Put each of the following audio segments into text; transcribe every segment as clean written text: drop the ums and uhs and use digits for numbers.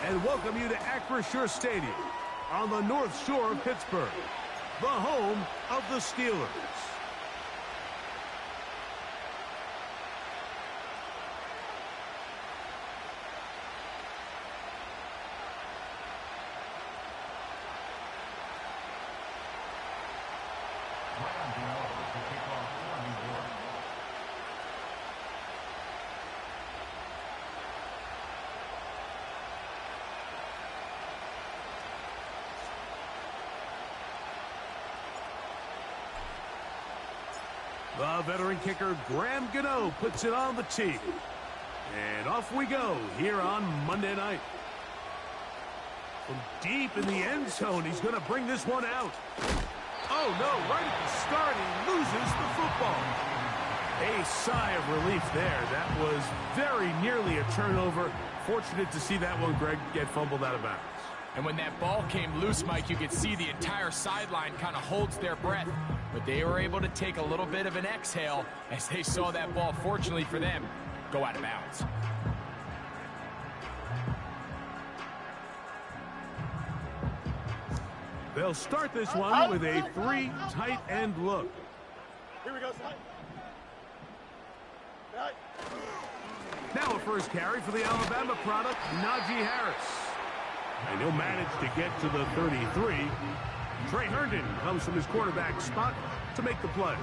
and welcome you to Acrisure Stadium on the North Shore of Pittsburgh, the home of the Steelers. The veteran kicker, Graham Gano, puts it on the tee. And off we go here on Monday night. From deep in the end zone, he's going to bring this one out. Oh, no, right at the start, he loses the football. A sigh of relief there. That was very nearly a turnover. Fortunate to see that one, Greg, get fumbled out of bounds. And when that ball came loose, Mike, you could see the entire sideline kind of holds their breath. But they were able to take a little bit of an exhale as they saw that ball, fortunately for them, go out of bounds. They'll start this one with a three tight end look. Here we go, Right. Now a first carry for the Alabama product, Najee Harris. And he'll manage to get to the 33. Trey Herndon comes from his quarterback spot to make the play.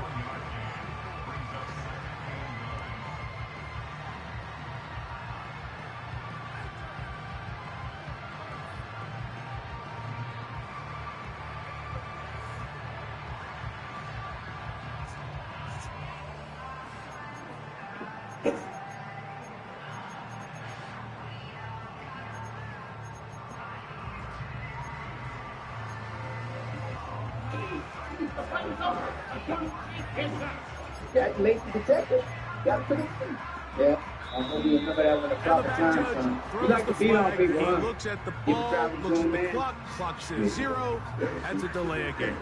Got late to protect it. Got to put it in. Yeah. I'm going to remember that when the proper time comes. You like to be on big run. He looks at the ball, looks at the clock, clock says 0. That's a delay of game.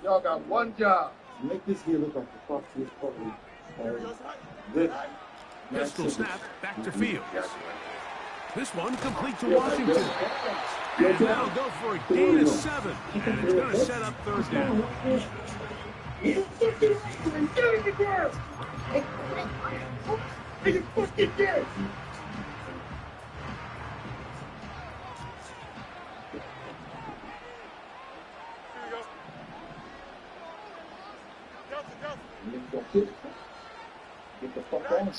Y'all got one job. Make this here look like the foxiest party. Pistol snap back to Fields. This one complete to Washington. And that'll go for a gain of 7. And it's going to set up third down. Get the fuck on.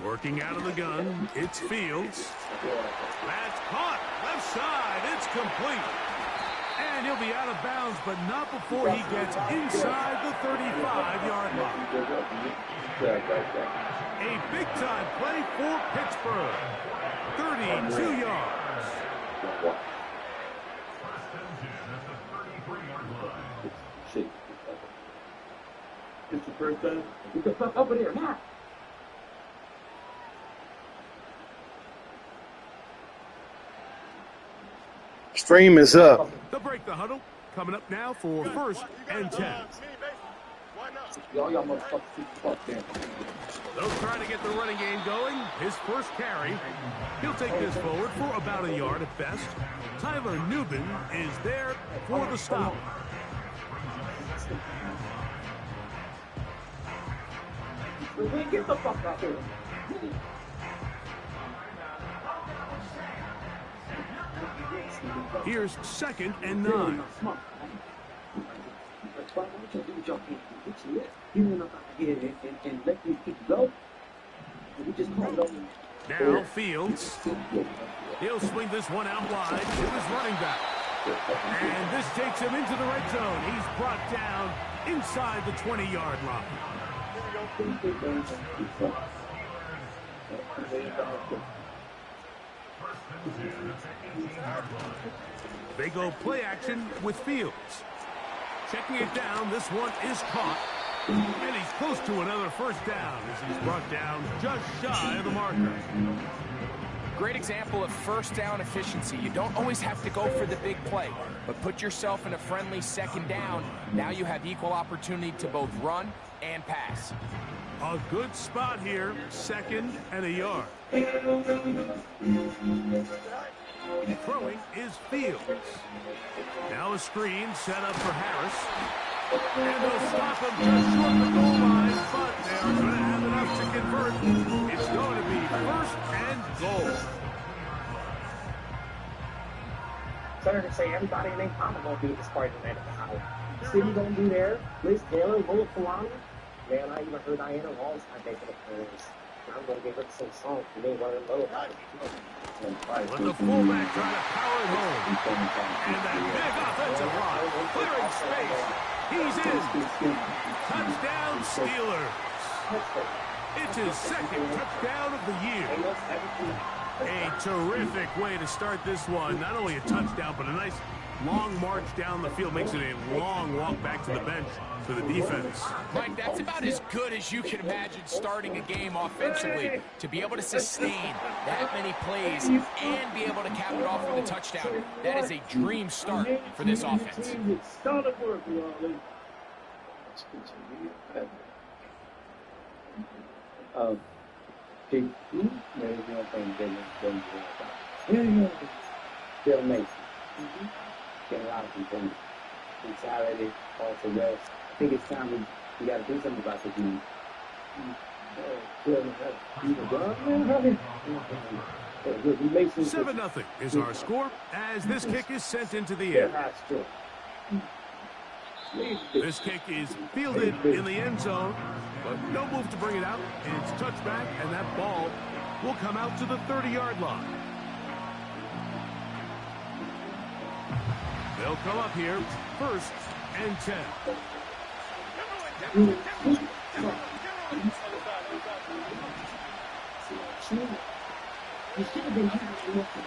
Working out of the gun, it's Fields. That's caught, left side, it's complete. And he'll be out of bounds, but not before he gets inside the 35-yard line. A big-time play for Pittsburgh. 32 yards. It's the first time. Get the fuck over there now. Stream is up. They'll break the huddle. Coming up now for 1st and 10. Y'all motherfuckers fuck them. They'll try to get the running game going. His first carry. He'll take this forward for about a yard at best. Tyler Nubin is there for the stop. Get the fuck out here. Here's 2nd and 9. Now Fields. He'll swing this one out wide to his running back. And this takes him into the red zone. He's brought down inside the 20-yard line. They go play action with Fields. Checking it down, this one is caught. And he's close to another first down as he's brought down just shy of the marker. Great example of first down efficiency. You don't always have to go for the big play, but put yourself in a friendly second down. Now you have equal opportunity to both run and pass. A good spot here, 2nd and a yard. Throwing is Fields. Now a screen set up for Harris. And they'll stop him just short of the goal line, but they are going to have enough to convert. It's going to be 1st and goal. Sorry to say, everybody in Incoming going to be this part of the night. City going to be there. Liz Taylor, Will Falana. Man, I even heard Diana Walls I think for the players. I'm going to give her to sing songs for me, one of them low. Let the fullback try to power it home. And that big offensive line, clearing space. He's in. Touchdown, Steelers. It's his 2nd touchdown of the year. A terrific way to start this one. Not only a touchdown, but a nice long march down the field. Makes it a long walk back to the bench for the defense. Mike, that's about as good as you can imagine starting a game offensively. To be able to sustain that many plays and be able to cap it off with a touchdown, that is a dream start for this offense. Bill Mason. Get a lot of people mentality, also rest. I think it's time we got to do something about the team. 7-0 is our score as this kick is sent into the air. This kick is fielded in the end zone, but no move to bring it out. It's touchback, and that ball will come out to the 30-yard line. They'll come up here, 1st and 10.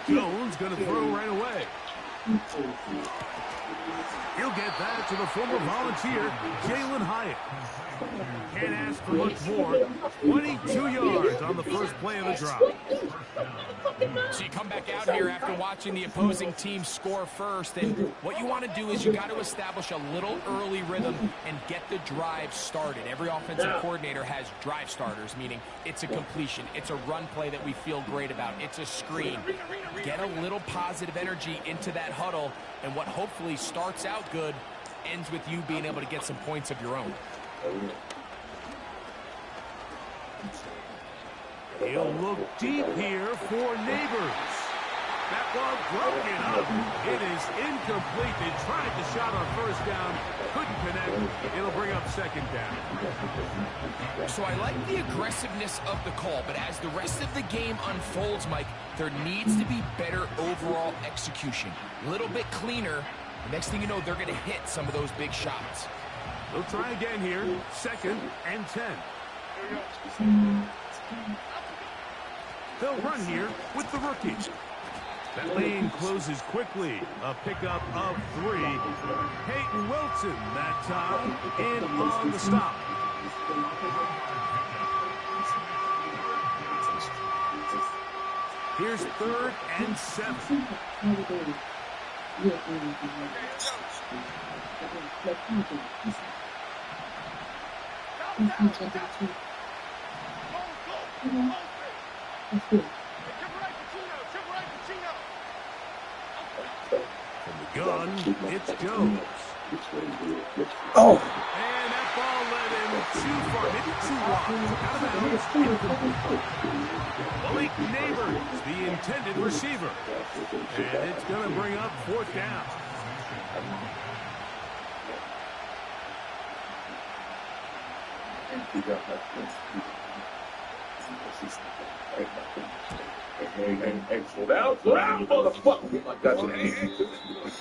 Jones going to throw right away. He'll get that to the former volunteer, Jalen Hyatt. Can't ask for much more. 22 yards on the first play of the drive. So you come back out here after watching the opposing team score first, and what you want to do is you got to establish a little early rhythm and get the drive started. Every offensive coordinator has drive starters, meaning it's a completion, it's a run play that we feel great about, it's a screen. Get a little positive energy into that huddle, and what hopefully starts out good ends with you being able to get some points of your own. He'll look deep here for Neighbors. That ball broken up. It is incomplete. They tried the shot on 1st down. Couldn't connect. It'll bring up 2nd down. So I like the aggressiveness of the call, but as the rest of the game unfolds, Mike, there needs to be better overall execution. A little bit cleaner. The next thing you know, they're going to hit some of those big shots. They'll try again here. 2nd and 10. They'll run here with the rookie. That lane closes quickly. A pickup of 3. Peyton Wilson that time in on the stop. Here's 3rd and 7. From the gun, it's Jones. Oh. And that ball led him too far, maybe too wide. Out of bounds. Malik Neighbors, the intended receiver. And it's going to bring up 4th down.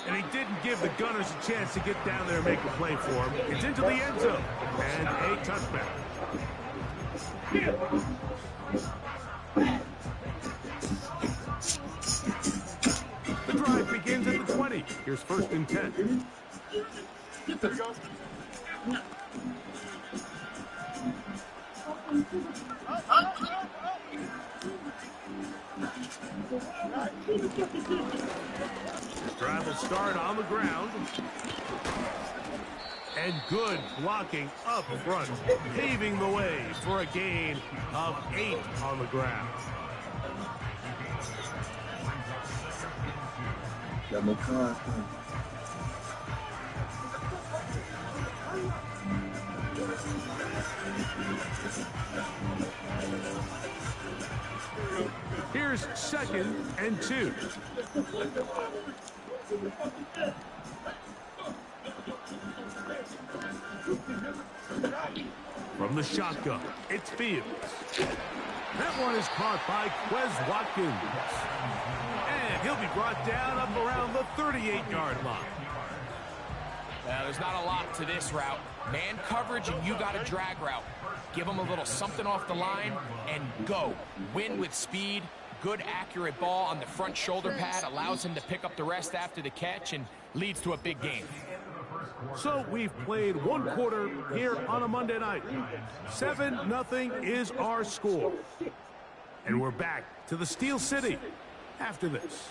And he didn't give the Gunners a chance to get down there and make a play for him. It's into the end zone. And a touchback. The drive begins at the 20. Here's 1st and 10. This drive will start on the ground. And good blocking up front, paving the way for a gain of 8 on the ground. Got no car. Here's 2nd and 2. From the shotgun, it's Fields. That one is caught by Quez Watkins. And he'll be brought down up around the 38-yard line. Now, there's not a lot to this route. Man coverage, and you got a drag route. Give him a little something off the line and go. Win with speed. Good, accurate ball on the front shoulder pad allows him to pick up the rest after the catch and leads to a big game. So we've played 1 quarter here on a Monday night. 7-0 is our score. And we're back to the Steel City after this.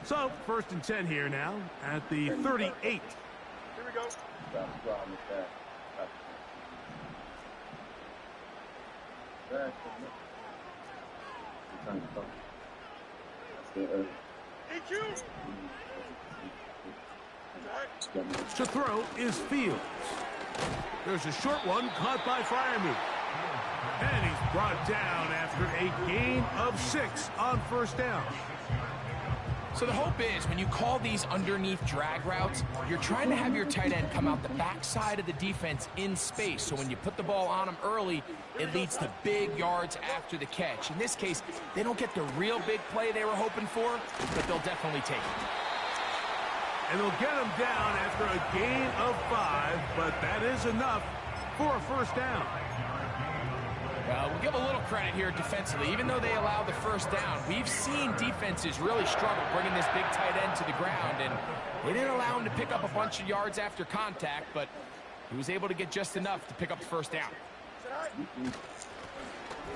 So 1st and 10 here now at the 38. Here we go. To throw is Fields. There's a short one caught by Freiermuth. And he's brought down after a gain of 6 on 1st down. So the hope is when you call these underneath drag routes, you're trying to have your tight end come out the backside of the defense in space. So when you put the ball on him early, it leads to big yards after the catch. In this case, they don't get the real big play they were hoping for, but they'll definitely take it. And they'll get him down after a gain of 5, but that is enough for a 1st down. We'll give a little credit here defensively. Even though they allowed the 1st down, we've seen defenses really struggle bringing this big tight end to the ground, and they didn't allow him to pick up a bunch of yards after contact, but he was able to get just enough to pick up the 1st down.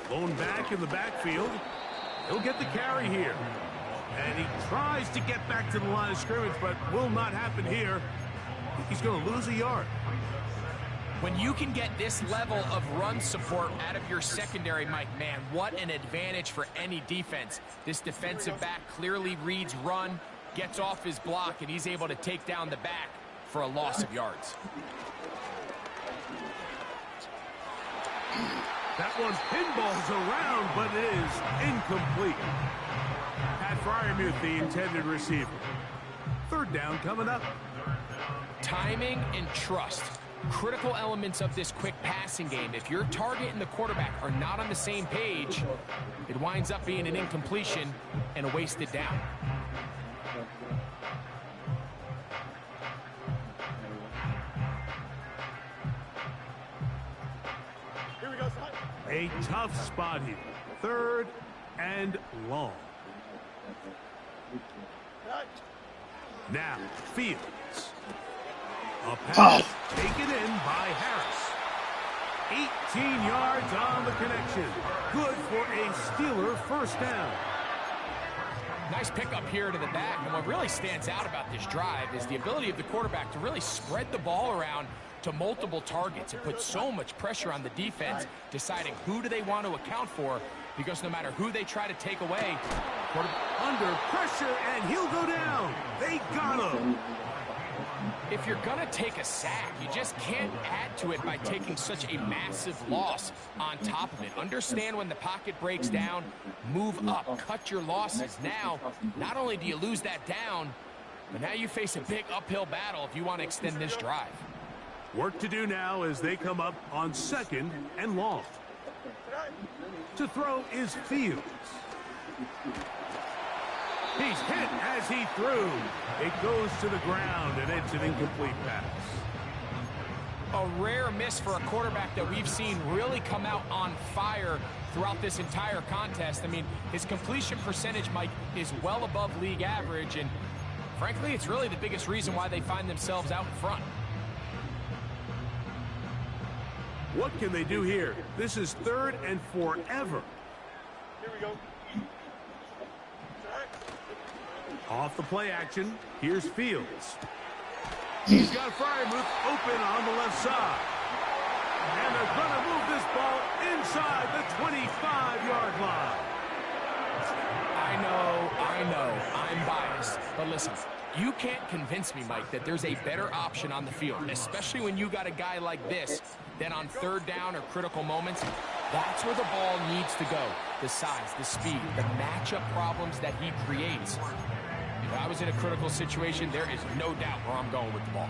Lone back in the backfield. He'll get the carry here. And he tries to get back to the line of scrimmage, but will not happen here. I think he's going to lose a yard. When you can get this level of run support out of your secondary, Mike, man, what an advantage for any defense. This defensive back clearly reads run, gets off his block, and he's able to take down the back for a loss of yards. That one pinballs around, but it is incomplete. Pat Freiermuth, the intended receiver. 3rd down coming up. Timing and trust. Critical elements of this quick passing game. If your target and the quarterback are not on the same page, it winds up being an incompletion and a wasted down. Here we go, son. A tough spot here. 3rd and long. Now, Fields. A pass taken in by Harris. 18 yards on the connection. Good for a Steeler 1st down. Nice pickup here to the back, and what really stands out about this drive is the ability of the quarterback to really spread the ball around to multiple targets. It puts so much pressure on the defense deciding who do they want to account for, because no matter who they try to take away, under pressure, and he'll go down. They got him. If you're going to take a sack, you just can't add to it by taking such a massive loss on top of it. Understand when the pocket breaks down, move up, cut your losses. Now, not only do you lose that down, but now you face a big uphill battle if you want to extend this drive. Work to do now as they come up on 2nd and long. To throw is Fields. He's hit as he threw. It goes to the ground, and it's an incomplete pass. A rare miss for a quarterback that we've seen really come out on fire throughout this entire contest. I mean, his completion percentage, Mike, is well above league average, and frankly, it's really the biggest reason why they find themselves out in front. What can they do here? This is 3rd and forever. Here we go. Off the play action, here's Fields. He's got Fryermuth open on the left side. And they're going to move this ball inside the 25-yard line. I know, I'm biased. But listen, you can't convince me, Mike, that there's a better option on the field, especially when you got a guy like this, than on 3rd down or critical moments. That's where the ball needs to go. The size, the speed, the matchup problems that he creates. If I was in a critical situation, there is no doubt where I'm going with the ball.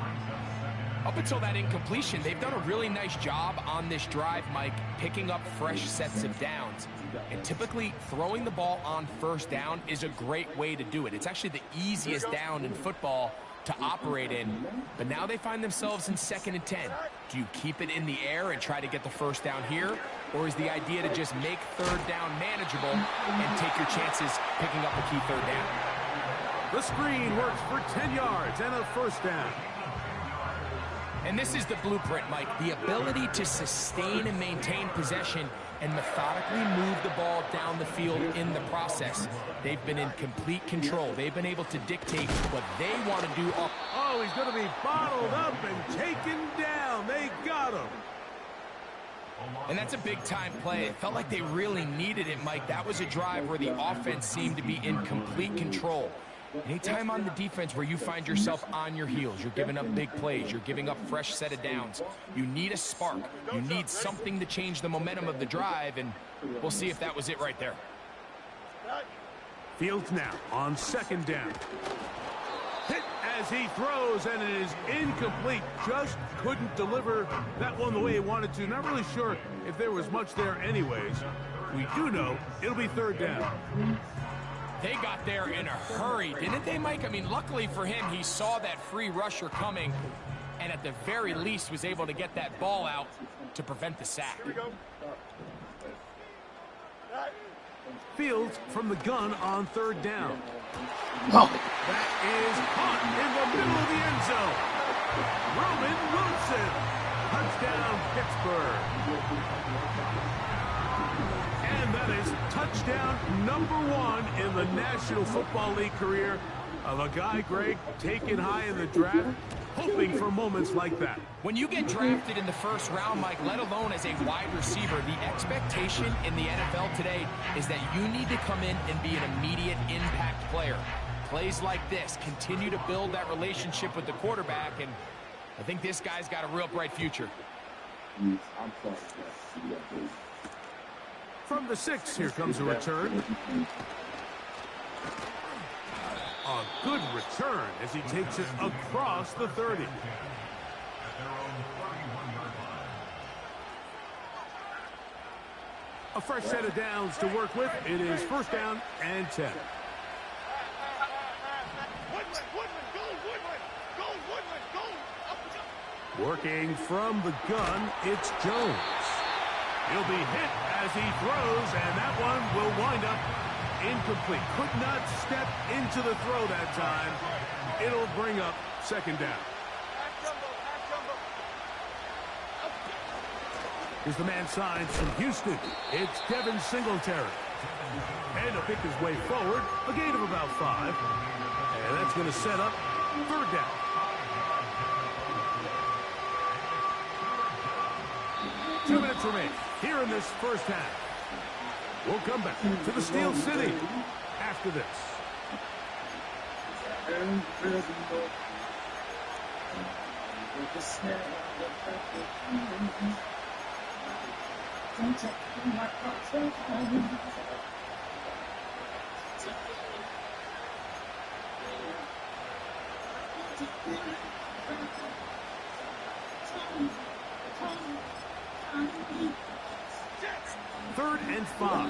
Up until that incompletion, they've done a really nice job on this drive, Mike, picking up fresh sets of downs. And typically, throwing the ball on 1st down is a great way to do it. It's actually the easiest down in football to operate in. But now they find themselves in 2nd and 10. Do you keep it in the air and try to get the 1st down here? Or is the idea to just make 3rd down manageable and take your chances picking up a key 3rd down? The screen works for 10 yards and a 1st down. And this is the blueprint, Mike. The ability to sustain and maintain possession and methodically move the ball down the field in the process. They've been in complete control. They've been able to dictate what they want to do. Oh, he's going to be bottled up and taken down. They got him. And that's a big-time play. It felt like they really needed it, Mike. That was a drive where the offense seemed to be in complete control. Anytime on the defense where you find yourself on your heels, you're giving up big plays, you're giving up fresh set of downs, you need a spark. You need something to change the momentum of the drive, and we'll see if that was it right there. Fields now on 2nd down. Hit as he throws, and it is incomplete. Just couldn't deliver that one the way he wanted to. Not really sure if there was much there anyways. We do know it'll be 3rd down. They got there in a hurry, didn't they, Mike? I mean, luckily for him, he saw that free rusher coming and at the very least was able to get that ball out to prevent the sack. Here we go. Fields from the gun on 3rd down. Oh. That is caught in the middle of the end zone. Roman Wilson. Touchdown, Pittsburgh. And that is touchdown #1 in the National Football League career of a guy, Greg, taken high in the draft, hoping for moments like that. When you get drafted in the 1st round, Mike, let alone as a wide receiver, the expectation in the NFL today is that you need to come in and be an immediate impact player. Plays like this continue to build that relationship with the quarterback, and I think this guy's got a real bright future. From the 6, here comes a return. A good return as he takes it across the 30. A fresh set of downs to work with. It is 1st down and 10. Working from the gun, it's Jones. He'll be hit as he throws, and that one will wind up incomplete. Could not step into the throw that time. It'll bring up 2nd down. Here's the man signs from Houston. It's Devin Singletary. And he'll pick his way forward, a gain of about 5. And that's going to set up 3rd down. Two minutes remain here in this 1st half. We'll come back to the Steel City after this. Third and 5.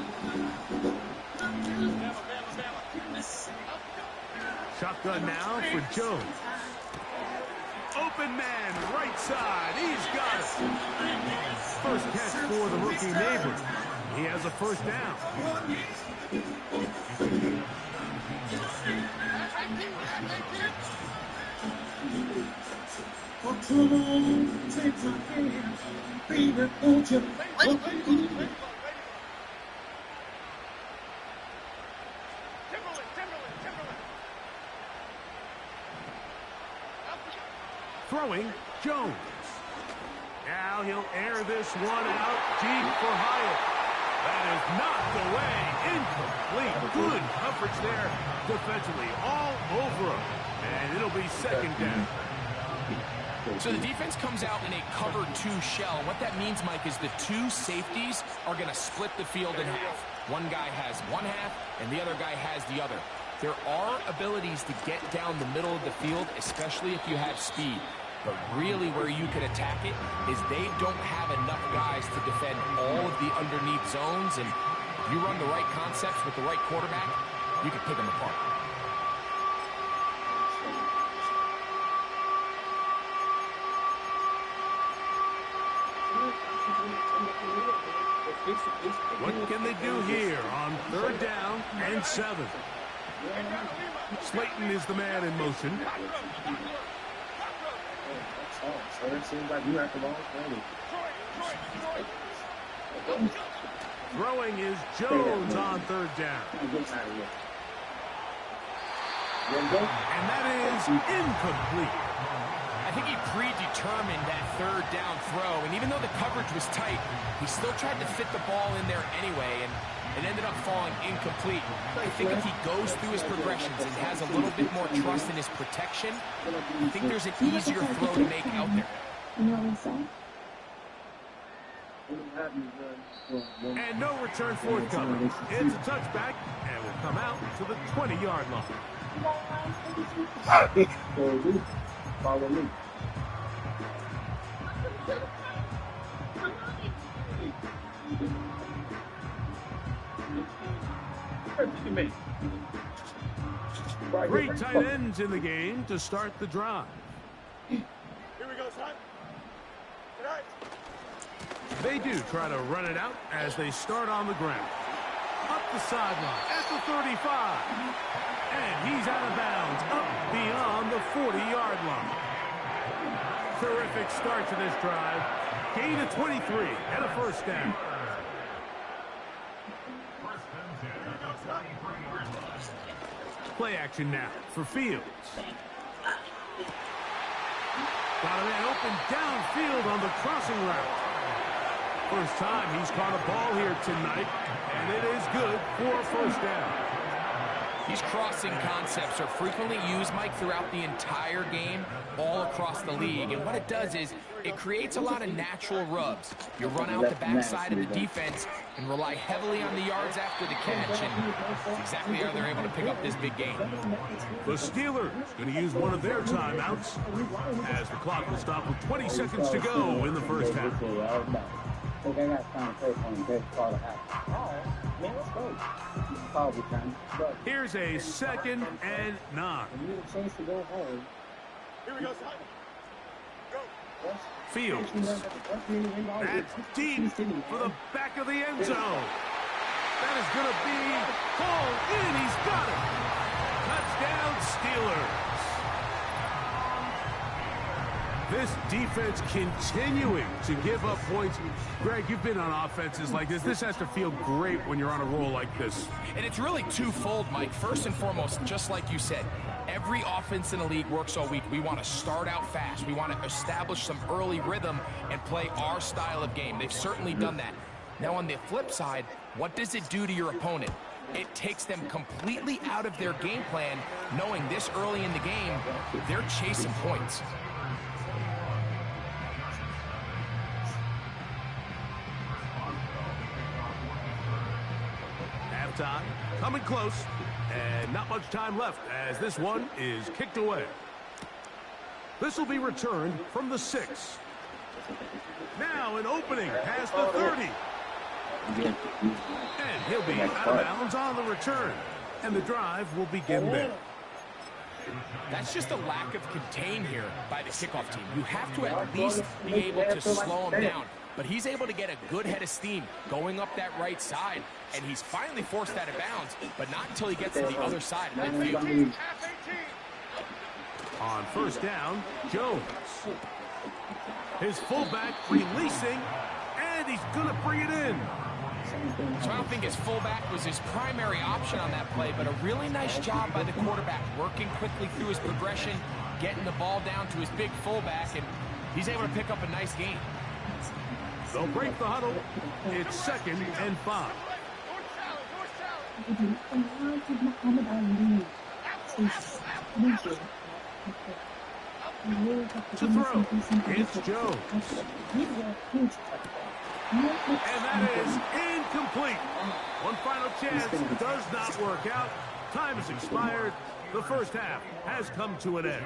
Shotgun now for Jones. Open man, right side. He's got it. First catch for the rookie neighbor. He has a 1st down. Throwing, Jones. Now he'll air this one out deep for Hyatt. That is knocked away. Incomplete. Good coverage there defensively. All over him. And it'll be second down. So the defense comes out in a cover 2 shell. What that means, Mike, is the 2 safeties are going to split the field in half. One guy has one half, and the other guy has the other. There are abilities to get down the middle of the field, especially if you have speed. But really where you can attack it is they don't have enough guys to defend all of the underneath zones. And if you run the right concepts with the right quarterback, you can pick them apart. What can they do here on 3rd down and 7? Slayton is the man in motion. So it seems like you have the ball ready. Throwing is Jones on 3rd down. And that is incomplete. I think he predetermined that 3rd down throw, and even though the coverage was tight, he still tried to fit the ball in there anyway, and it ended up falling incomplete. I think if he goes through his progressions and has a little bit more trust in his protection, I think there's an easier throw to make out there. And no return forthcoming. It's a touchback, and will come out to the 20-yard line. Follow me. Three tight ends in the game to start the drive. Here we go, son. Tonight. They do try to run it out as they start on the ground. Up the sideline at the 35. And he's out of bounds up beyond the 40-yard line. Terrific start to this drive. Gain of 23 and a first down. Play action now for Fields. Got a man open downfield on the crossing route. First time he's caught a ball here tonight, and it is good for a first down. These crossing concepts are frequently used, Mike, throughout the entire game, all across the league. And what it does is it creates a lot of natural rubs. You run out the backside of the defense and rely heavily on the yards after the catch. And that's exactly how they're able to pick up this big game. The Steelers going to use one of their timeouts as the clock will stop with 20 seconds to go in the first half. Okay, I got time to play for him. Good call to have. Man, let's go. Probably time. Here's a 2nd and 9. You need a chance to go home. Here we go, son. Go. Fields. That's deep for the back of the end zone. That is going to be pulled in. He's got it. Touchdown, Steelers. This defense continuing to give up points. Greg, you've been on offenses like this. This has to feel great when you're on a roll like this. And it's really twofold, Mike. First and foremost, just like you said, every offense in the league works all week. We want to start out fast. We want to establish some early rhythm and play our style of game. They've certainly done that. Now, on the flip side, what does it do to your opponent? It takes them completely out of their game plan, knowing this early in the game, they're chasing points. Time coming close, and not much time left as this one is kicked away. This will be returned from the 6. Now an opening past the 30. And he'll be out of bounds on the return, and the drive will begin there. That's just a lack of contain here by the kickoff team. You have to at least be able to slow him down. But he's able to get a good head of steam going up that right side. And he's finally forced out of bounds, but not until he gets to the other side of midfield. On first down, Jones. His fullback releasing, and he's going to bring it in. So I don't think his fullback was his primary option on that play, but a really nice job by the quarterback, working quickly through his progression, getting the ball down to his big fullback, and he's able to pick up a nice gain. They'll break the huddle. It's 2nd and 5. To throw, it's Jones. And that is incomplete. One final chance does not work out. Time has expired. The first half has come to an end.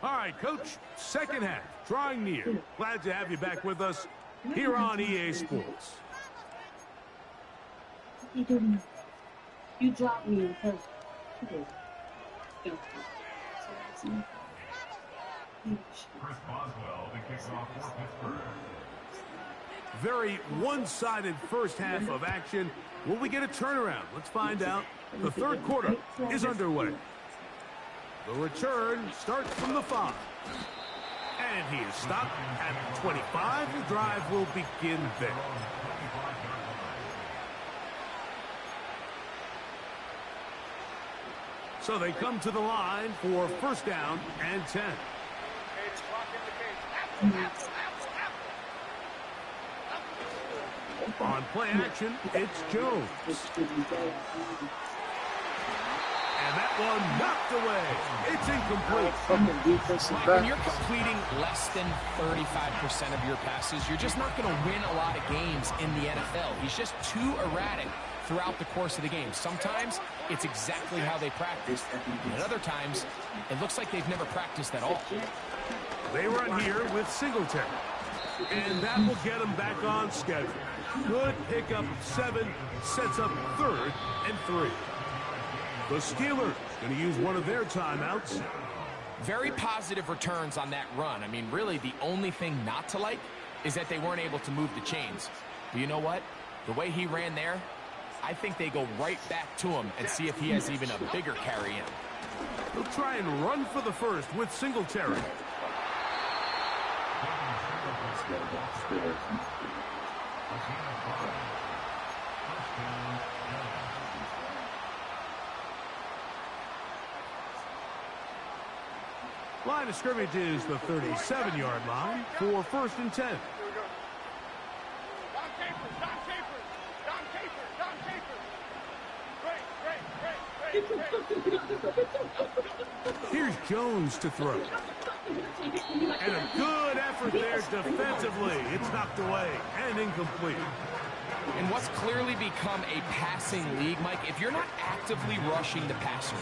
All right, Coach, second half, drawing near. Glad to have you back with us here on EA Sports. You dropped me first. Very one-sided first half of action. Will we get a turnaround? Let's find out. The third quarter is underway. The return starts from the 5. And he is stopped at 25. The drive will begin there. So they come to the line for first down and 10. On play action, it's Jones. And that one knocked away. It's incomplete. Mike, when you're completing less than 35% of your passes, you're just not going to win a lot of games in the NFL. He's just too erratic throughout the course of the game. Sometimes it's exactly how they practice. And at other times, it looks like they've never practiced at all. They run here with Singletary. And that will get them back on schedule. Good pickup of 7, sets up 3rd and 3. The Steelers going to use one of their timeouts. Very positive returns on that run. I mean, really, the only thing not to like is that they weren't able to move the chains. But you know what? The way he ran there, I think they go right back to him and see if he has even a bigger carry in. He'll try and run for the first with Singletary. Line of scrimmage is the 37-yard line for 1st and 10. Here's Jones to throw. And a good effort there defensively. It's knocked away and incomplete. In what's clearly become a passing league, Mike, if you're not actively rushing the passer,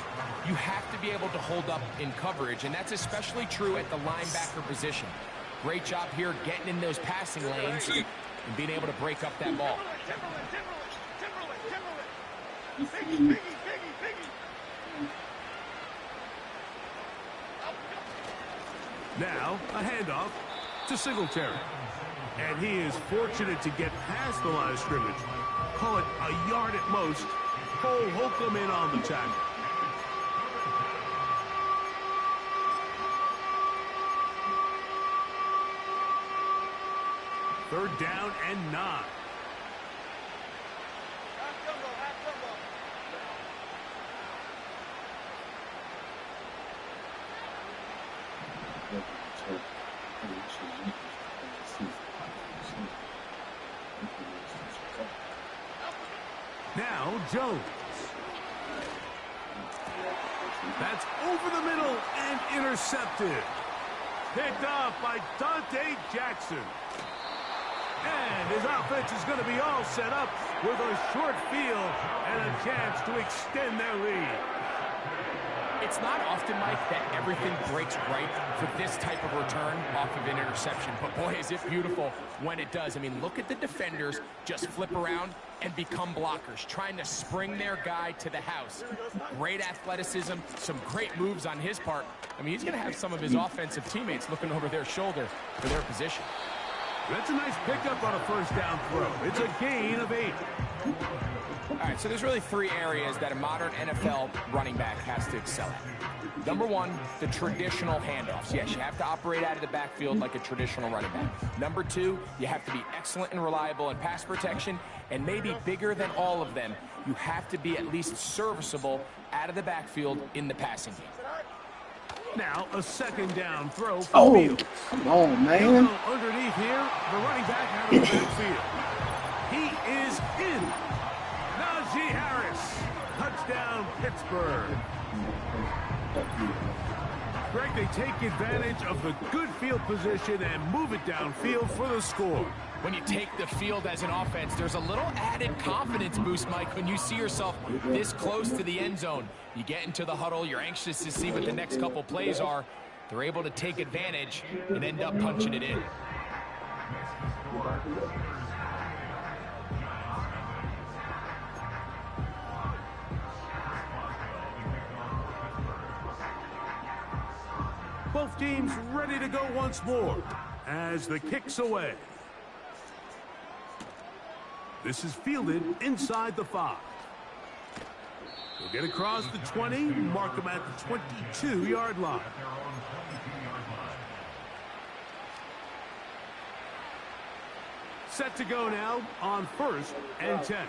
you have to be able to hold up in coverage, and that's especially true at the linebacker position. Great job here getting in those passing lanes and being able to break up that ball. Now, a handoff to Singletary. And he is fortunate to get past the line of scrimmage. Call it a yard at most. Cole Holcomb in on the tackle. Third down and 9. Now Jones. That's over the middle and intercepted. Picked up by Dante Jackson. And his offense is going to be all set up with a short field and a chance to extend their lead. It's not often, Mike, that everything breaks right for this type of return off of an interception. But boy, is it beautiful when it does. I mean, look at the defenders just flip around and become blockers, trying to spring their guy to the house. Great athleticism, some great moves on his part. I mean, he's going to have some of his offensive teammates looking over their shoulder for their position. That's a nice pickup on a first down throw. It's a gain of 8. All right, so there's really 3 areas that a modern NFL running back has to excel at. Number 1, the traditional handoffs. Yes, you have to operate out of the backfield like a traditional running back. Number 2, you have to be excellent and reliable in pass protection, and maybe bigger than all of them, you have to be at least serviceable out of the backfield in the passing game. Now a second down throw for Fields. Come on, man. He'll go underneath here, the running back out of the backfield. He is in. Najee Harris, touchdown Pittsburgh. Greg, they take advantage of the good field position and move it downfield for the score. When you take the field as an offense, there's a little added confidence boost, Mike, when you see yourself this close to the end zone. You get into the huddle, you're anxious to see what the next couple plays are. They're able to take advantage and end up punching it in. Both teams ready to go once more as the kick's away. This is fielded inside the 5. He'll get across the 20, mark him at the 22-yard line. Set to go now on 1st and 10.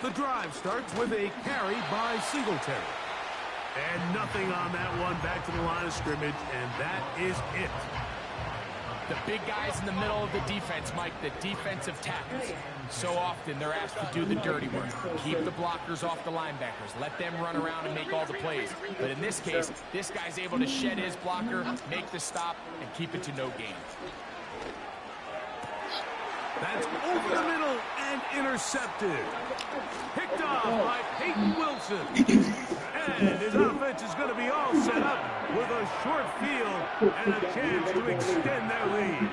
The drive starts with a carry by Singletary. And nothing on that one, back to the line of scrimmage, and that is it. The big guys in the middle of the defense, Mike, the defensive tackles. So often they're asked to do the dirty work. Keep the blockers off the linebackers. Let them run around and make all the plays. But in this case, this guy's able to shed his blocker, make the stop, and keep it to no gain. That's over the middle and intercepted. Picked off by Peyton Wilson. And his offense is going to be all set up with a short field and a chance to extend their lead.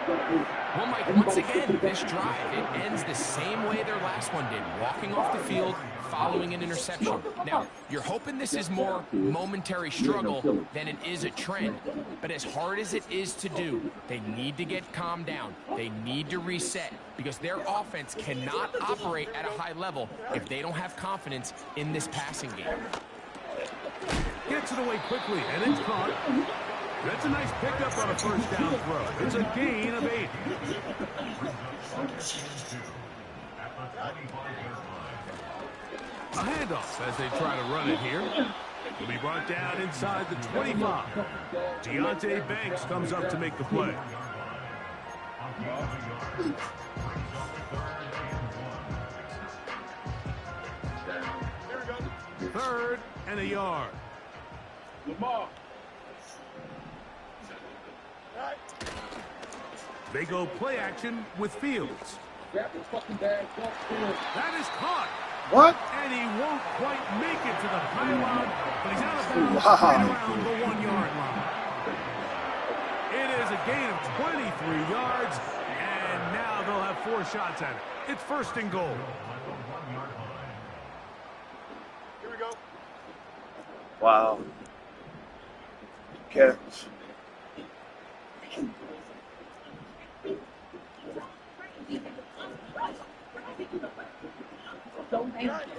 Well, Mike, once again, this drive, it ends the same way their last one did, walking off the field, following an interception. Now, you're hoping this is more momentary struggle than it is a trend, but as hard as it is to do, they need to get calmed down. They need to reset because their offense cannot operate at a high level if they don't have confidence in this passing game. Gets it away quickly, and it's caught. That's a nice pickup on a first down throw. It's a gain of 8. A handoff as they try to run it here. Will be brought down inside the 25. Deontay Banks comes up to make the play. Third and a yard. Lamar. They go play action with Fields. Grab the fucking bag, go field. That is caught. What? And he won't quite make it to the pylon, but he's out of bounds Wow. right around the 1-yard line. It is a gain of 23 yards, and now they'll have 4 shots at it. It's 1st and goal. Here we go. Wow. Catch.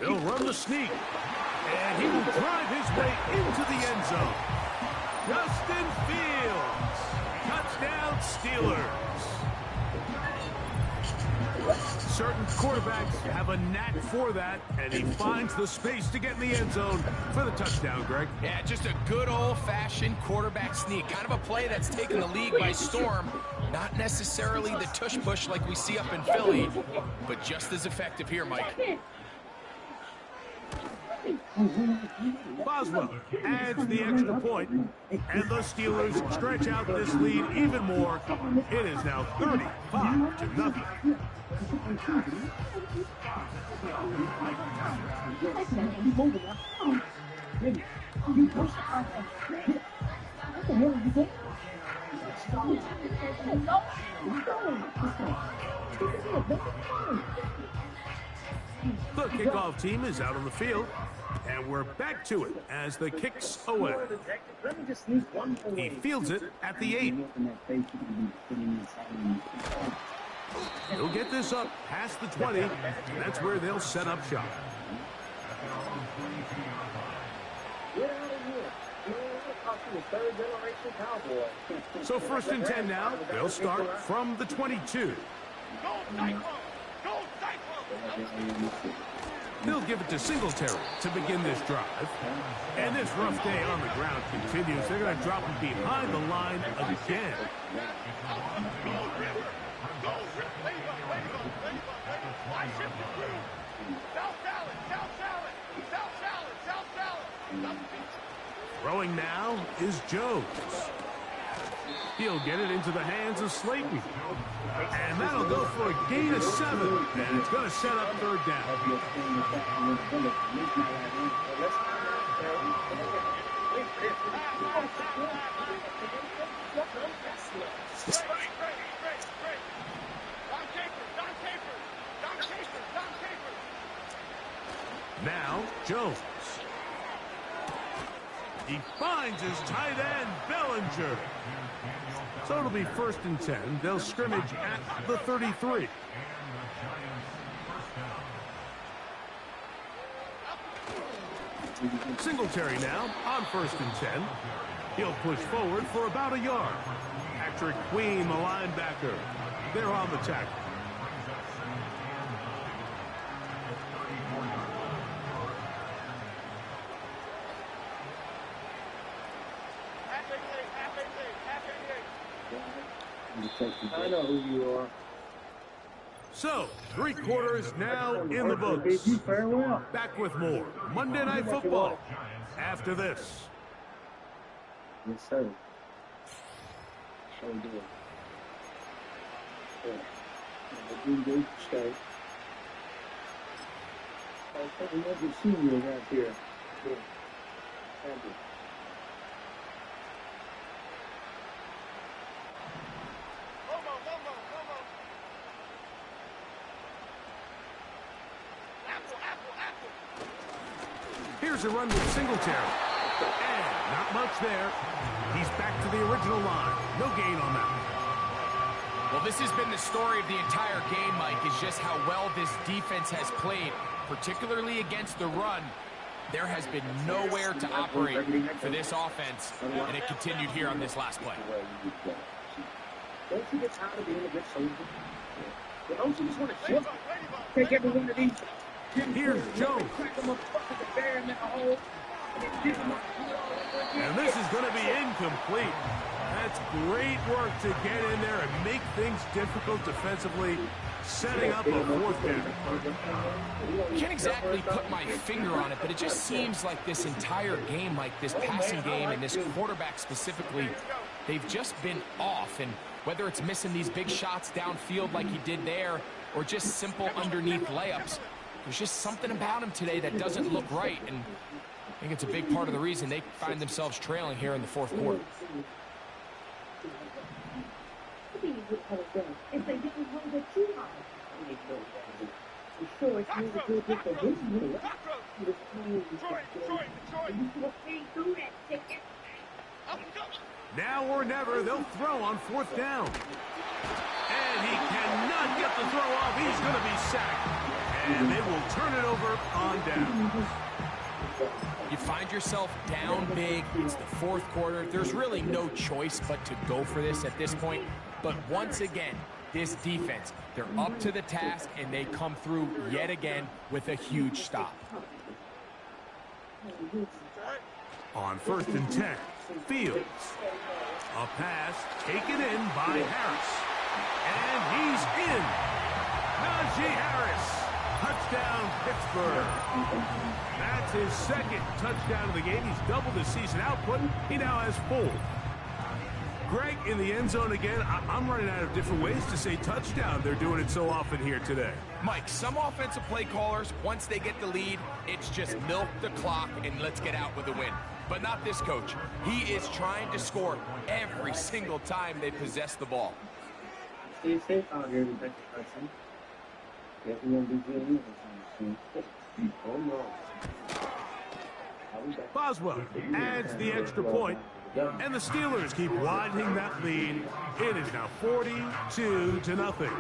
He'll run the sneak, and he will drive his way into the end zone. Justin Fields, touchdown Steelers. Certain quarterbacks have a knack for that, and he finds the space to get in the end zone for the touchdown, Greg. Yeah, just a good old-fashioned quarterback sneak. Kind of a play that's taken the league by storm. Not necessarily the tush-push like we see up in Philly, but just as effective here, Mike. Boswell adds the extra point, and the Steelers stretch out this lead even more. It is now 35-0. The kickoff team is out on the field, and we're back to it as the kick's away. He fields it at the 8. He'll get this up past the 20, and that's where they'll set up shop. So 1st and 10 now. They'll start from the 22. They'll give it to Singletary to begin this drive. And this rough day on the ground continues. They're going to drop him behind the line again. Throwing now is Jones. He'll get it into the hands of Slayton. And that'll go for a gain of 7. And it's going to set up 3rd down. Now, Jones. He finds his tight end, Bellinger. So it'll be 1st and 10. They'll scrimmage at the 33. Singletary now on 1st and 10. He'll push forward for about a yard. Patrick Queen, the linebacker. They're on the tackle. I know who you are. So, 3 quarters now in the books. Farewell. Back with more Monday Night Football after this. Yes, sir. Sure do. Yeah. We're doing straight. I think we have the senior right here. Yeah. Thank you. Here's a run with Singletary. And not much there. He's back to the original line. No gain on that one. Well, this has been the story of the entire game, Mike, is just how well this defense has played, particularly against the run. There has been nowhere to operate for this offense, and it continued here on this last play. Don't you get tired of being a good soldier? Don't you just want to shift? Take every one of these. Here's Jones. And this is going to be incomplete. That's great work to get in there and make things difficult defensively, setting up a 4th down. Can't exactly put my finger on it, but it just seems like this entire game, like this passing game and this quarterback specifically, they've just been off. And whether it's missing these big shots downfield like he did there, or just simple underneath layups, there's just something about him today that doesn't look right, and I think it's a big part of the reason they find themselves trailing here in the 4th quarter. If they didn't hold it too high. I'm sure it's really good with the business. Now or never, they'll throw on 4th down. And he cannot get the throw off. He's going to be sacked. And they will turn it over on down. You find yourself down big. It's the 4th quarter. There's really no choice but to go for this at this point. But once again, this defense, they're up to the task, and they come through yet again with a huge stop. On 1st and 10, Fields. A pass taken in by Harris. And he's in. Najee Harris Touchdown, Pittsburgh. That's his second touchdown of the game. He's doubled his season output. He now has 4. Greg, in the end zone again. I'm running out of different ways to say touchdown. They're doing it so often here today. Mike, some offensive play callers, once they get the lead, it's just milk the clock and let's get out with a win. But not this coach. He is trying to score every single time they possess the ball. Stay safe out here, Rebecca Hudson. Everyone be doing oh no. Boswell adds the extra point, and the Steelers keep widening that lead. It is now 42-0.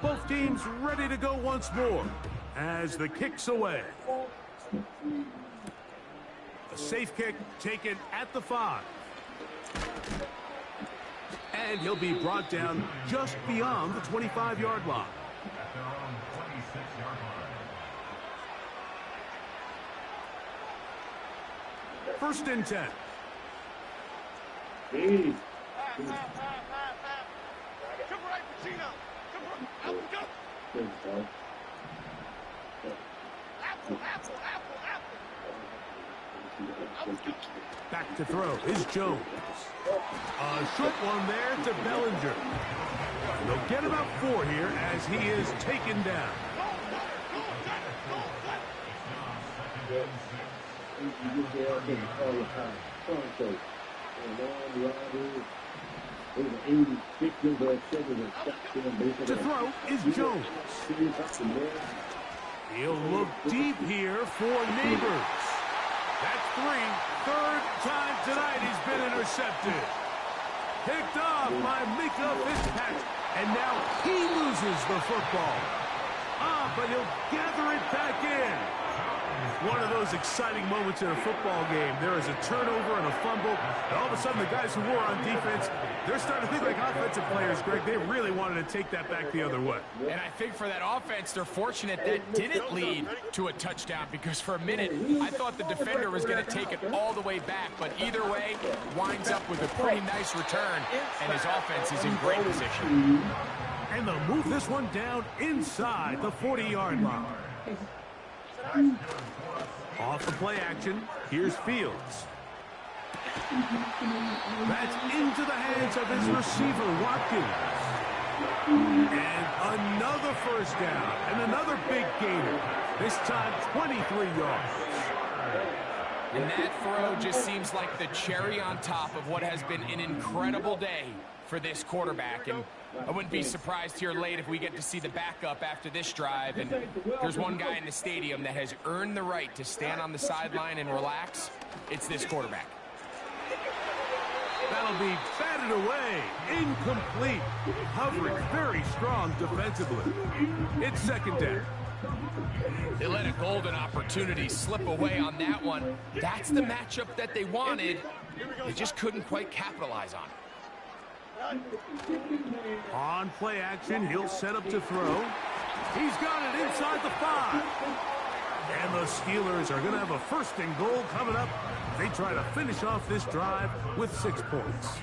Both teams ready to go once more as the kick's away. A safe kick taken at the 5. And he'll be brought down just beyond the 25-yard line. First and 10. Hey. Back to throw is Jones. A short one there to Bellinger. They'll get about 4 here as he is taken down. To throw is Jones. He'll look deep here for Neighbors. That's 3. Third time tonight he's been intercepted. Picked off by Mika Fitzpatrick. And now he loses the football. But he'll gather it back in. One of those exciting moments in a football game. There is a turnover and a fumble. And all of a sudden, the guys who were on defense, they're starting to think like offensive players, Greg. They really wanted to take that back the other way. And I think for that offense, they're fortunate that didn't lead to a touchdown, because for a minute, I thought the defender was going to take it all the way back. But either way, winds up with a pretty nice return, and his offense is in great position. And they'll move this one down inside the 40-yard line. Off the play action, here's Fields. That's into the hands of his receiver, Watkins. And another first down, and another big gainer. This time, 23 yards. And that throw just seems like the cherry on top of what has been an incredible day for this quarterback. And I wouldn't be surprised here late if we get to see the backup after this drive. And there's one guy in the stadium that has earned the right to stand on the sideline and relax. It's this quarterback. That'll be batted away. Incomplete. Hovering very strong defensively. It's second down. They let a golden opportunity slip away on that one. That's the matchup that they wanted. They just couldn't quite capitalize on it. On play action, he'll set up to throw. He's got it inside the 5. And the Steelers are going to have a first and goal coming up. They try to finish off this drive with 6 points.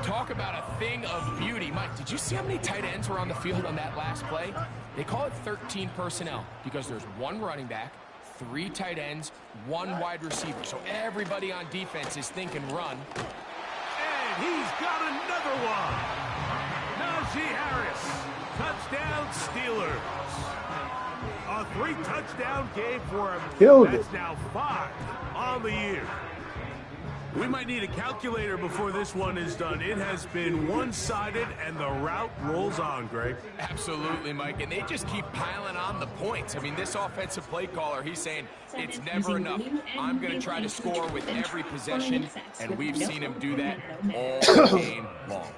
Talk about a thing of beauty. Mike, did you see how many tight ends were on the field on that last play? They call it 13 personnel because there's 1 running back, 3 tight ends, 1 wide receiver. So everybody on defense is thinking run. And he's got another one. Najee Harris. Touchdown, Steelers. A 3-touchdown game for him. That's now 5 on the year. We might need a calculator before this one is done. It has been one-sided, and the route rolls on, Greg. Absolutely, Mike, and they just keep piling on the points. I mean, this offensive play caller, he's saying it's never enough. I'm going to try to score with every possession, and we've seen him do that all game long.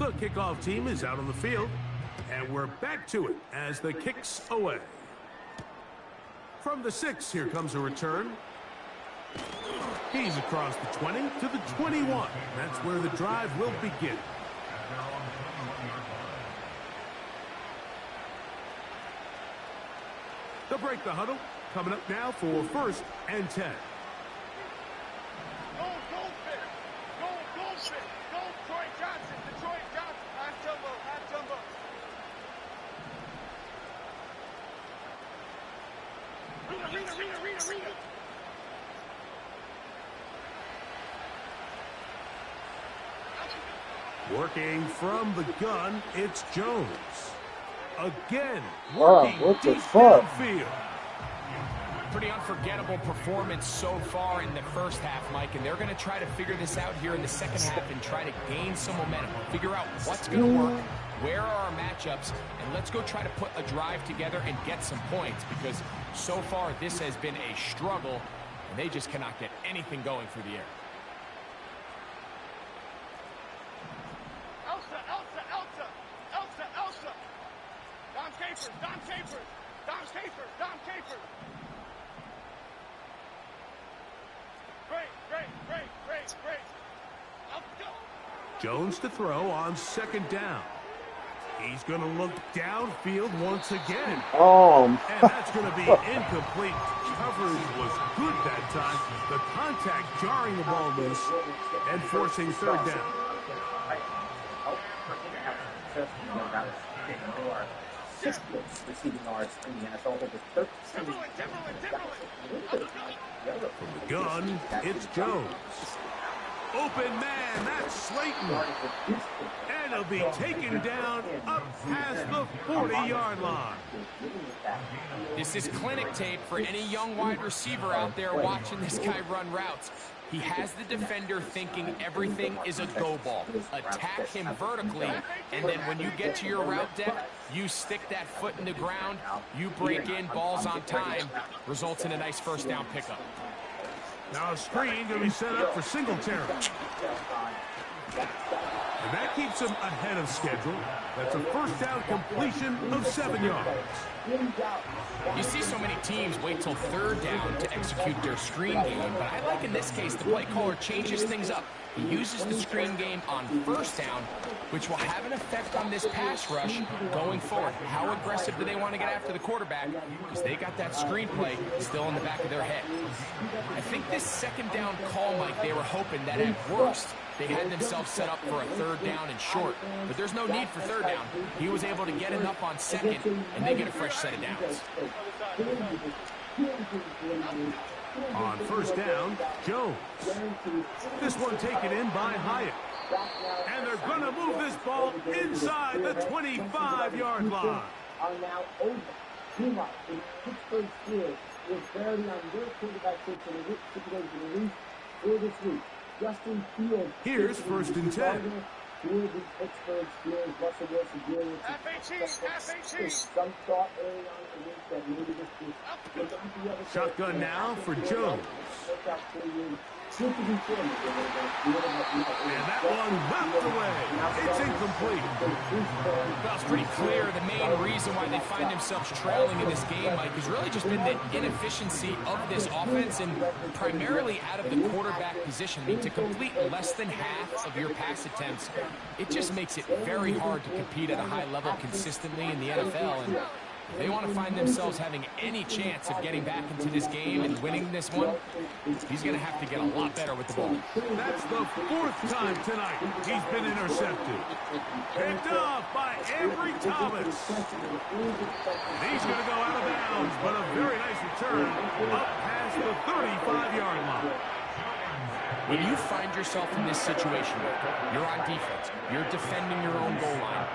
The kickoff team is out on the field, and we're back to it as the kick's away. From the 6, here comes a return. He's across the 20 to the 21. That's where the drive will begin. They'll break the huddle. Coming up now for 1st and 10. Working from the gun, it's Jones. Again, working deep downfield. Pretty unforgettable performance so far in the first half, Mike, and they're going to try to figure this out here in the second half and try to gain some momentum, figure out what's going to work, where are our matchups, and let's go try to put a drive together and get some points, because so far this has been a struggle, and they just cannot get anything going through the air. Jones to throw on 2nd down. He's going to look downfield once again. And that's going to be incomplete. Coverage was good that time. The contact jarring the ball loose and forcing 3rd down. Receiving yards in the NFL over 13. From the gun, it's Jones. Open man, that's Slayton. And he'll be taken down up past the 40-yard line. This is clinic tape for any young wide receiver out there watching this guy run routes. He has the defender thinking everything is a go ball. Attack him vertically, and then when you get to your route depth, you stick that foot in the ground, you break in, balls on time, results in a nice 1st down pickup. Now a screen going to be set up for Singletary. And that keeps him ahead of schedule. That's a 1st down completion of 7 yards. You see so many teams wait till 3rd down to execute their screen game, but I like in this case the play caller changes things up. He uses the screen game on 1st down, which will have an effect on this pass rush going forward. How aggressive do they want to get after the quarterback? Because they got that screen play still in the back of their head. I think this 2nd down call, Mike, they were hoping that at worst they had themselves set up for a 3rd down and short. But there's no need for 3rd down. He was able to get enough on 2nd, and they get a fresh set of downs. On 1st down, Jones. This one taken in by Hyatt. And they're going to move this ball inside the 25-yard line. Are now over. Meanwhile, in Pittsburgh Steelers is barely on their quarterback situation for this week. Justin Fields. Here's 1st and 10. For the Pittsburgh Steelers, Russell Wilson dealing with some thought early on in the week that maybe this is shotgun now for Jones. And that one knocked away. It's incomplete. Well, it's pretty clear the main reason why they find themselves trailing in this game, Mike, has really just been the inefficiency of this offense and primarily out of the quarterback position. I mean, to complete less than half of your pass attempts, it just makes it very hard to compete at a high level consistently in the NFL. And if they want to find themselves having any chance of getting back into this game and winning this one, he's going to have to get a lot better with the ball. That's the 4th time tonight he's been intercepted. Picked off by Avery Thomas. He's going to go out of bounds, but a very nice return up past the 35-yard line. When you find yourself in this situation, you're on defense, you're defending your own goal line,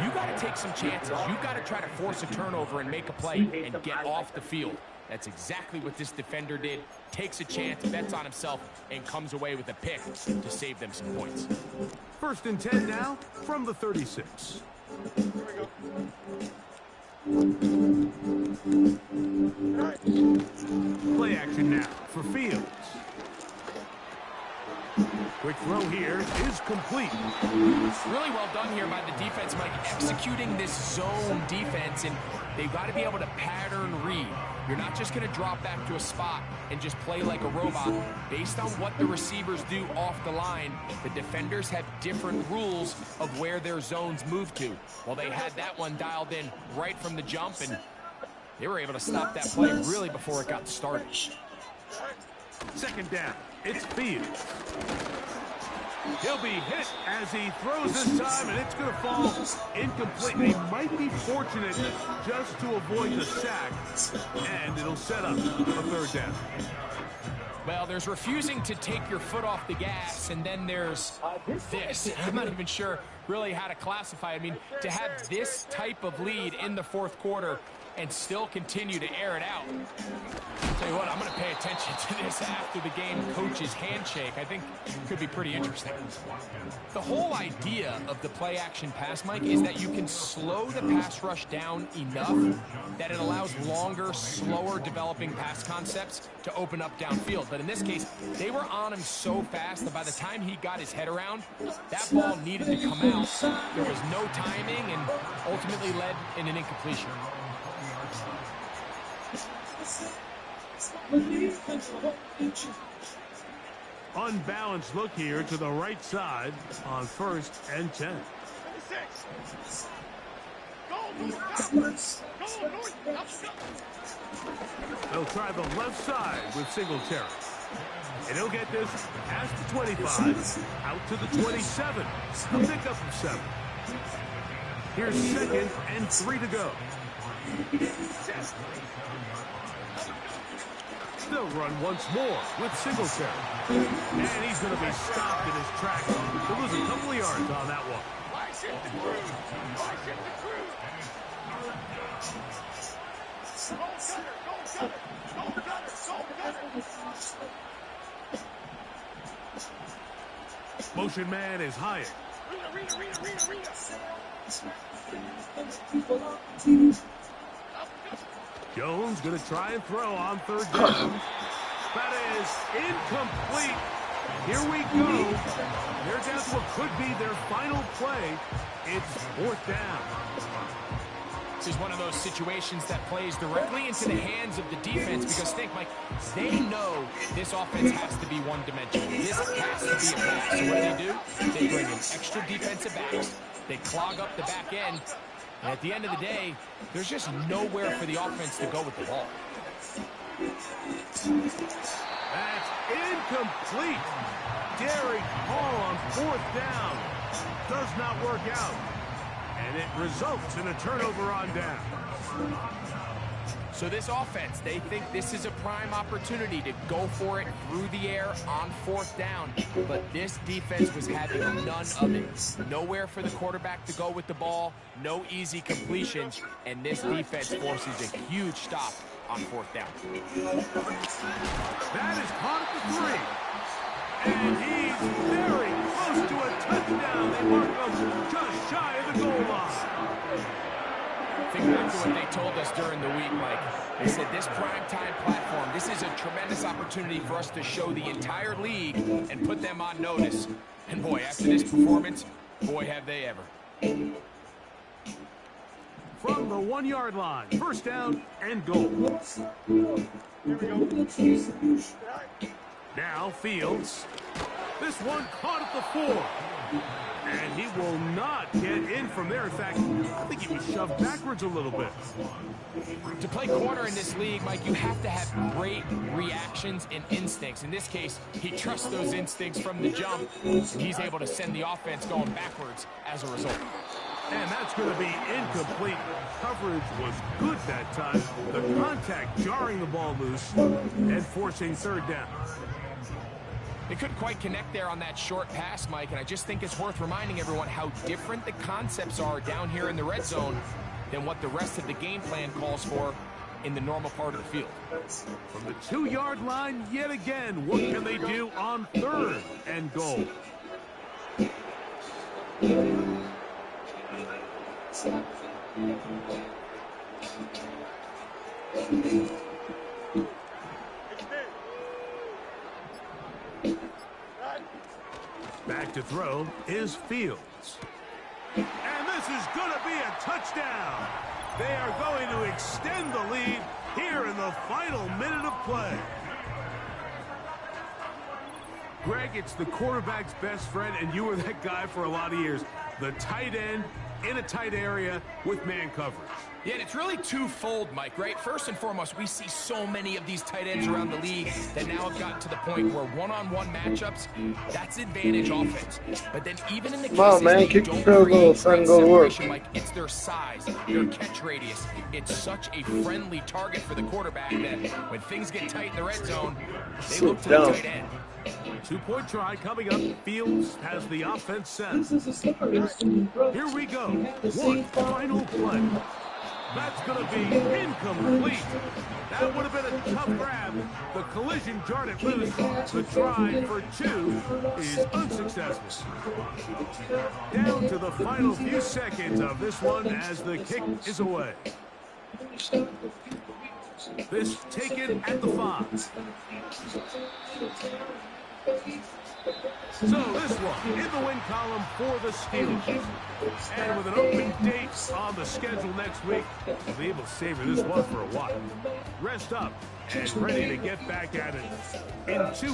you got to take some chances. You got to try to force a turnover and make a play and get off the field. That's exactly what this defender did. Takes a chance, bets on himself, and comes away with a pick to save them some points. 1st and 10 now from the 36. Play action now for Fields. Quick throw here is complete. Really well done problem here by the defense, Mike, executing this zone defense, and they've got to be able to pattern read. You're not just going to drop back to a spot and just play like a robot. Based on what the receivers do off the line, the defenders have different rules of where their zones move to. Well, they had that one dialed in right from the jump, and they were able to stop that play really before it got started. Second down. It's Fields. He'll be hit as he throws this time, and it's going to fall incomplete. They might be fortunate just to avoid the sack, and it'll set up a third down. Well, there's refusing to take your foot off the gas, and then there's this. I'm not even sure really how to classify it. I mean, to have this type of lead in the fourth quarter and still continue to air it out. I'll tell you what, I'm going to pay attention to this after the game coach's handshake. I think it could be pretty interesting. The whole idea of the play-action pass, Mike, is that you can slow the pass rush down enough that it allows longer, slower developing pass concepts to open up downfield. But in this case, they were on him so fast that by the time he got his head around, that ball needed to come out. There was no timing and ultimately led in an incompletion. Unbalanced look here to the right side on 1st and 10. They'll try the left side with Singletary. And he'll get this past the 25, out to the 27. A pickup of 7. Here's 2nd and 3 to go. They'll run once more with Singletary. And he's going to be stopped in his tracks. He'll lose a couple of yards on that one. Motion man is Hyatt. Jones going to try and throw on 3rd down. That is incomplete. Here we go. They're down to what could be their final play. It's 4th down. This is one of those situations that plays directly into the hands of the defense because think, Mike, they know this offense has to be one-dimensional. This has to be a pass. So what do? They bring in extra defensive backs. They clog up the back end. And at the end of the day, there's just nowhere for the offense to go with the ball. That's incomplete. Derek Hall on 4th down. Does not work out. And it results in a turnover on down. So this offense, they think this is a prime opportunity to go for it through the air on 4th down. But this defense was having none of it. Nowhere for the quarterback to go with the ball, no easy completions, and this defense forces a huge stop on 4th down. That is caught at the 3. And he's very close to a touchdown. They mark him just shy of the goal line. Think back to what they told us during the week, Mike. They said this primetime platform, this is a tremendous opportunity for us to show the entire league and put them on notice. And boy, after this performance, boy, have they ever. From the 1-yard line, 1st down and goal. Here we go. Now Fields. This one caught at the 4. And he will not get in from there. In fact, I think he was shoved backwards a little bit. To play corner in this league, Mike, you have to have great reactions and instincts. In this case, he trusts those instincts from the jump, and he's able to send the offense going backwards as a result. And that's going to be incomplete. Coverage was good that time. The contact jarring the ball loose and forcing 3rd down. They couldn't quite connect there on that short pass, Mike, and I just think it's worth reminding everyone how different the concepts are down here in the red zone than what the rest of the game plan calls for in the normal part of the field. From the 2-yard line, yet again, what can they do on 3rd and goal? Back to throw is Fields. is going to be a touchdown. They are going to extend the lead here in the final minute of play. Greg, it's the quarterback's best friend, and you were that guy for a lot of years. The tight end in a tight area with man coverage. Yeah, and it's really twofold, Mike, right? First and foremost, we see so many of these tight ends around the league that now have gotten to the point where one-on-one matchups, that's advantage offense. But then even in the cases that you don't create great separation, Mike, it's their size, their catch radius. It's such a friendly target for the quarterback that when things get tight in the red zone, they look to the tight end. 2-point try coming up. Fields has the offense set. Here we go. One final play. That's going to be incomplete. That would have been a tough grab. The collision jarred it loose. The try for 2 is unsuccessful. Down to the final few seconds of this one as the kick is away. This taken at the 5. So this one in the win column for the Steelers. And with an open date on the schedule next week, we'll be able to savor this one for a while. Rest up and ready to get back at it in 2